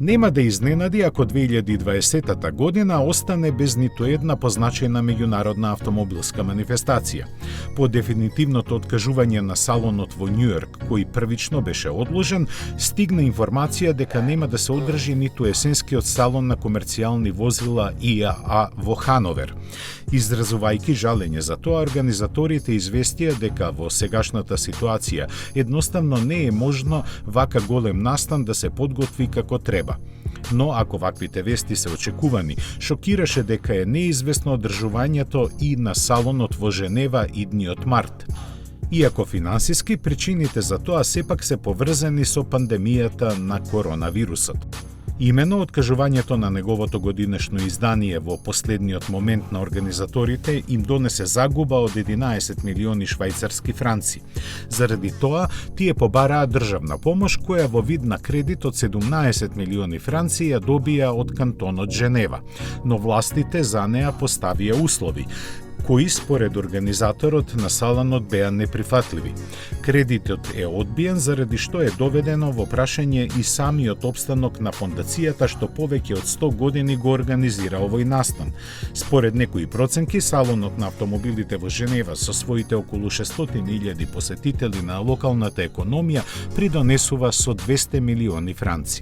Нема да изненади ако 2020 година остане без ниту една позначајна меѓународна автомобилска манифестација. По дефинитивното откажување на салонот во Њујорк, кој првично беше одложен, стигна информација дека нема да се одржи ниту есенскиот салон на комерцијални возила ИАА во Хановер. Изразувајќи жалење за тоа, организаторите известија дека во сегашната ситуација едноставно не е можно вака голем настан да се подготви како треба. Но ако ваквите вести се очекувани, шокираше дека е неизвестно одржувањето и на салонот во Женева идниот март. Иако финансиски, причините за тоа сепак се поврзани со пандемијата на коронавирусот. Имено откажувањето на неговото годинешно издание во последниот момент на организаторите им донесе загуба од 11 милиони швајцарски франци. Заради тоа, тие побараа државна помош која во вид на кредит од 17 милиони франци ја добија од кантонот Женева, но властите за неа поставија услови, кои според организаторот на салонот беа неприфатливи. Кредитот е одбиен заради што е доведено во прашање и самиот опстанок на фондацијата што повеќе од 100 години го организира овој настан. Според некои проценки, салонот на автомобилите во Женева со своите околу 600.000 посетители на локалната економија придонесува со 200 милиони франци.